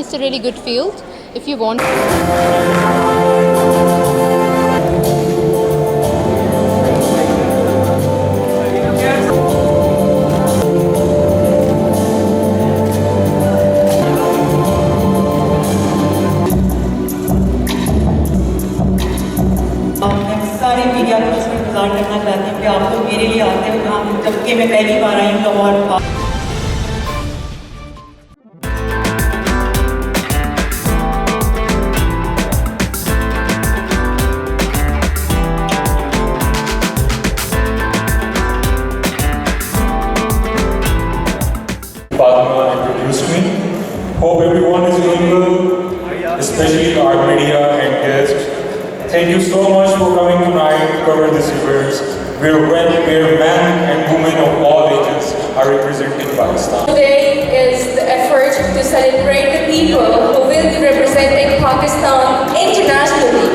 it's a really good field if you want. सारे media को इसमें गुजार करना चाहती हूँ कि आप लोग मेरे लिए आते हैं। जबकि मैं पहली बार आई हूँ Lahore. Fatma introduced me. Hope everyone is doing well, especially our media and guests. Thank you so much for coming tonight to cover this event where men and women of all ages are representing Pakistan. Today is the effort to celebrate the people who will be representing Pakistan internationally.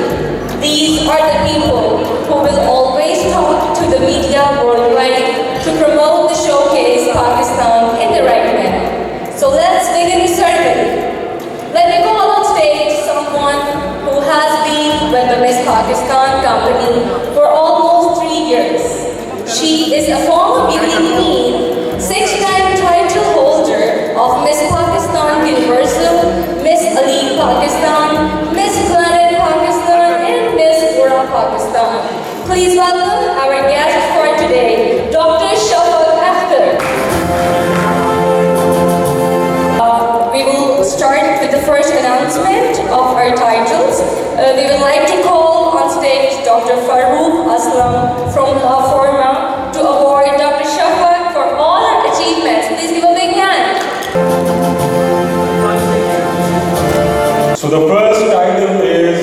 These are the people who will always talk to the media worldwide to promote the showcase Pakistan in the right manner. So let's begin the ceremony. Let me call on stage someone who has been with the Miss Pakistan company for almost 3 years. She is a former beauty queen, 6-time title holder of Miss Pakistan Universal, Miss Ali Pakistan, Miss Planet Pakistan, and Miss Pura Pakistan. Please welcome our guest for today, Dr. Shafaq Akhtar. We will start with the first announcement of our titles. We would like to call on stage Dr. Farooq Aslam from La Forma to award Dr. Shafaq for all her achievements. Please give a big hand. So the first title is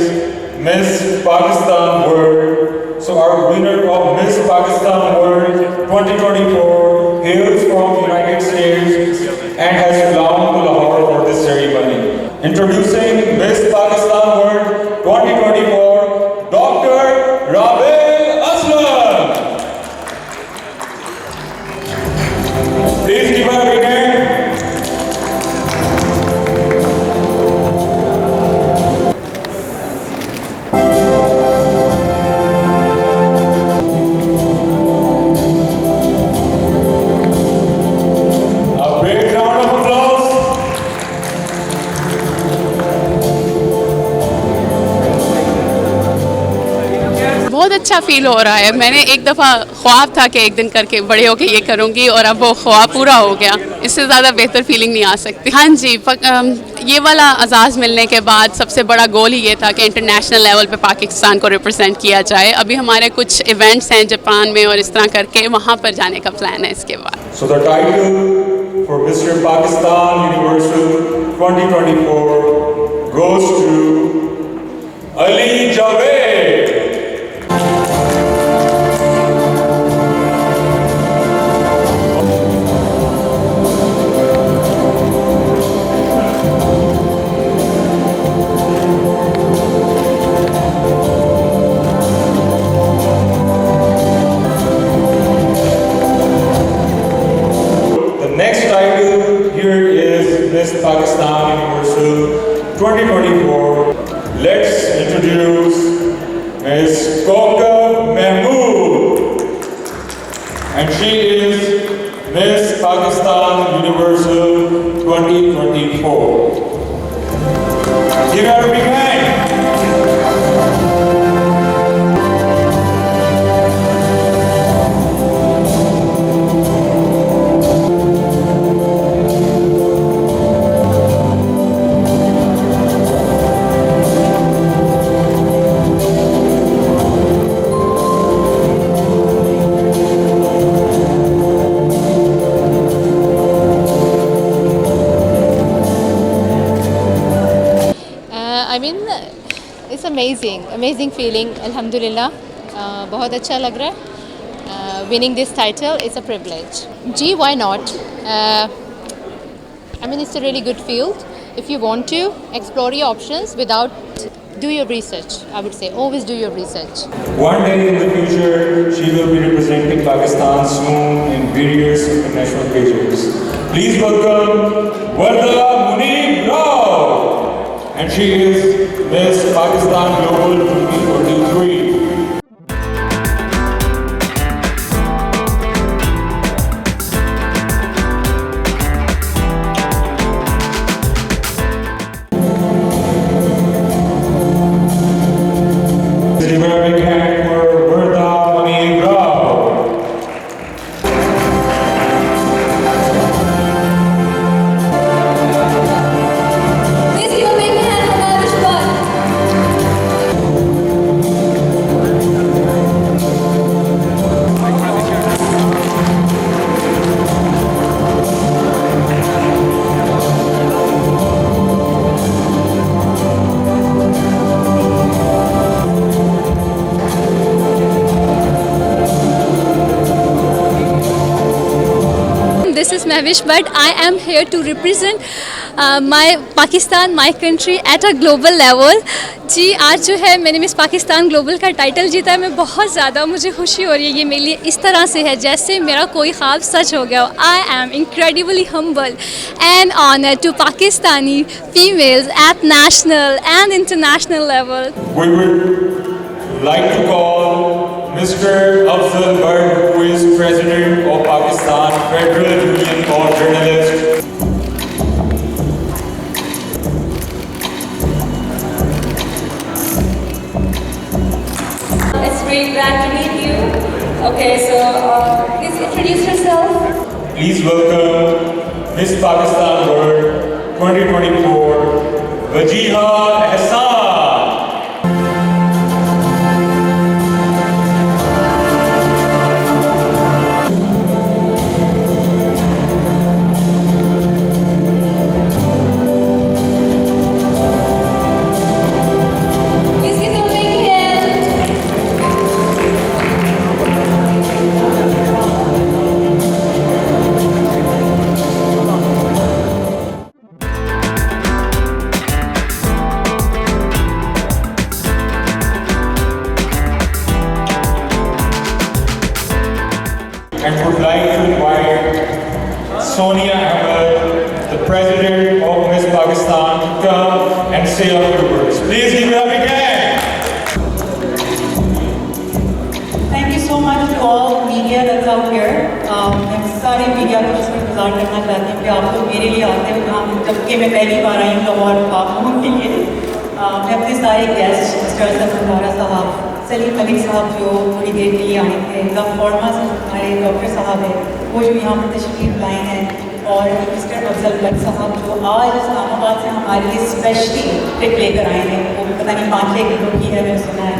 Miss Pakistan World. So our winner of Miss Pakistan World 2024 hails from United States and has flown to Lahore for this ceremony. Introducing Miss Pakistan World 2024, Dr. Rabil Aslam. Please give her a big hand. A big round of applause. बहुत अच्छा feel हो रहा है। मैंने एक दफ़ा ख्वाब था कि एक दिन करके बड़े होके ये करूँगी और अब वो ख्वाब पूरा हो गया। इससे ज़्यादा बेहतर फीलिंग नहीं आ सकती। हाँ जी, ये वाला एजाज़ मिलने के बाद सबसे बड़ा गोल ही ये था कि इंटरनेशनल लेवल पे पाकिस्तान को रिप्रेजेंट किया जाए। अभी हमारे कुछ इवेंट्स हैं जापान में और इस तरह करके वहाँ पर जाने का प्लान है इसके बाद। So the title for Mr. Pakistan Universal 2024 goes to Ali Javed. The next title here is Miss Pakistan Universal 2024. Let's introduce Miss Kaukab Mahmood. And she is Miss Pakistan Universal 2024. Give her a big hand. I mean, it's amazing feeling. Alhamdulillah, बहुत अच्छा लग रहा है. Winning this title is a privilege. Gee, why not? I mean, it's a really good field. If you want to explore your options do your research. I would say always do your research. One day in the future, she will be representing Pakistan soon in various international pages. Please welcome Warda Munib Rao. and she is Miss Pakistan Global 2023. Give her a big hand for Bertha Monique Rao. Please give a big hand for Mavish Bhatt. This is Mahwish Bhatt. I am here to represent my Pakistan, my country at a global level. जी आज जो है मैंने miss Pakistan global का title जीता है, मैं बहुत ज़्यादा मुझे खुशी हो रही है। ये मेरे लिए इस तरह से है जैसे मेरा कोई ख्वाब सच हो गया हो। I am incredibly humble and honored to Pakistani females at national and international level. We would like to call Mr. Afzal Bhatt, who is President of Pakistan Federal Union of Journalists. It's really glad to meet you. Okay, so please introduce yourself. Please welcome Miss Pakistan World 2024, Wajiha Ehsan. Please give them a big hand. And would like to invite Sonia Ahmed, the President of Miss Pakistan, to come and say a few words. Please give her a big hand. Thank you so much to all media that's out here. मैं सारे media को शुक्रगुजार करना चाहती हूँ कि आप लोग मेरे लिए आते हो काम, जबकि मैं पहली बार आई हूँ लाहौर आप लोगों के लिए। मैं अपने सारे गेस्ट मिस्टर सफारा साहब, सलीम मलिक साहब जो थोड़ी देर के लिए आए थे, द फॉर्मा से हमारे डॉक्टर साहब हैं वो जो यहाँ पर तशरीफ लाए हैं, और मिस्टर अफजल भट्ट साहब जो आज इस्लामाबाद से हमारे लिए स्पेशली ट्रिप लेकर आए हैं। वो पता नहीं 5-6 किलो की है, मैंने सुना है।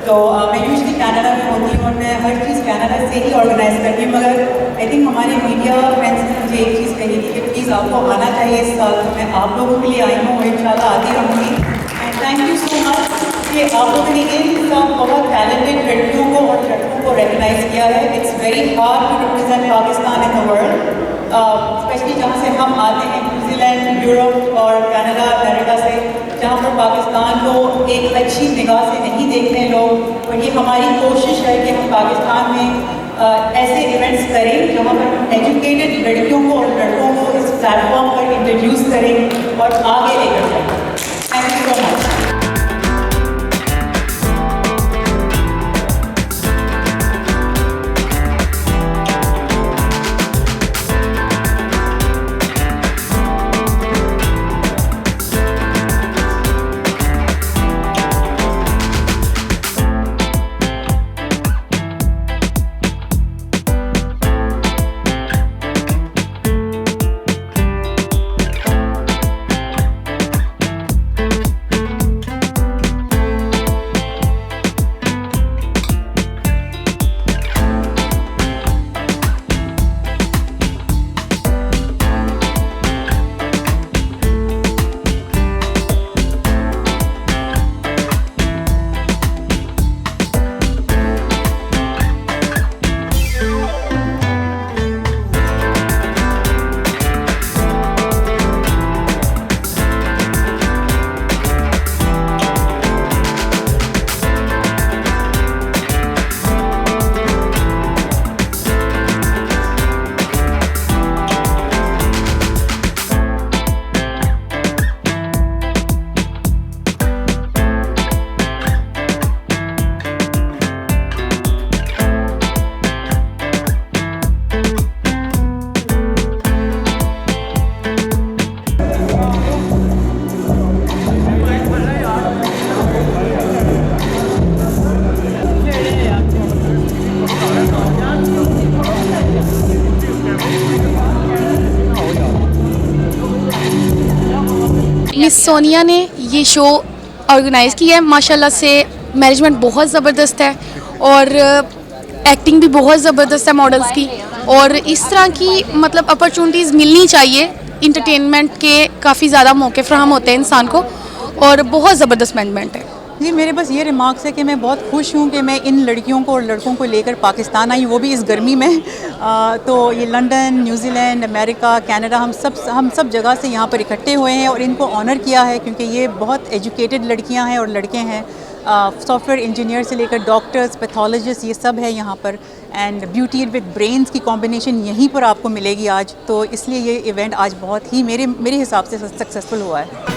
तो मैं यूजली कनाडा में होती हूँ और मैं हर चीज़ कनाडा से ही ऑर्गेनाइज करती हूँ, मगर आई थिंक हमारे मीडिया फ्रेंड्स ने मुझे एक चीज़ कही थी कि प्लीज़ आपको आना चाहिए इस साल। तो मैं आप लोगों के लिए आई हूँ और इंशाल्लाह आती रहूँगी। And thank you so much कि आप लोगों ने इन सब बहुत टैलेंटेड लड़कियों को और लड़कों को रिकगनाइज किया है। It's very hard to represent Pakistan in the world, specially जहाँ से हम आते हैं, न्यूजीलैंड, यूरोप और कनाडा, अमेरिका से, जहाँ पर पाकिस्तान को एक अच्छी निगाह से नहीं देखते लोग। और ये हमारी कोशिश है कि हम पाकिस्तान में ऐसे इवेंट्स करें जहाँ पर हम एजुकेटेड लड़कियों को और लड़कों को इस प्लेटफॉर्म पर इंट्रोड्यूस करें और आगे लेकर जाएं। Thank you so much. Miss Sonia ने ये शो ऑर्गेनाइज़ किया है। माशाल्लाह से मैनेजमेंट बहुत ज़बरदस्त है और एक्टिंग भी बहुत ज़बरदस्त है मॉडल्स की, और इस तरह की मतलब अपॉर्चुनिटीज़ मिलनी चाहिए। इंटरटेनमेंट के काफ़ी ज़्यादा मौके फ्राहम होते हैं इंसान को, और बहुत ज़बरदस्त मैनेजमेंट है। जी, मेरे बस ये रिमार्क्स है कि मैं बहुत खुश हूँ कि मैं इन लड़कियों को और लड़कों को लेकर पाकिस्तान आई, वो भी इस गर्मी में। तो ये लंदन, न्यूजीलैंड, अमेरिका, कनाडा, हम सब जगह से यहाँ पर इकट्ठे हुए हैं और इनको ऑनर किया है, क्योंकि ये बहुत एजुकेटेड लड़कियाँ हैं और लड़के हैं। सॉफ्टवेयर इंजीनियर से लेकर डॉक्टर्स, पैथोलॉजिस्ट, ये सब है यहाँ पर। एंड ब्यूटी विद ब्रेन्स की कॉम्बिनेशन यहीं पर आपको मिलेगी आज, तो इसलिए ये इवेंट आज बहुत ही मेरे हिसाब से सक्सेसफुल हुआ है।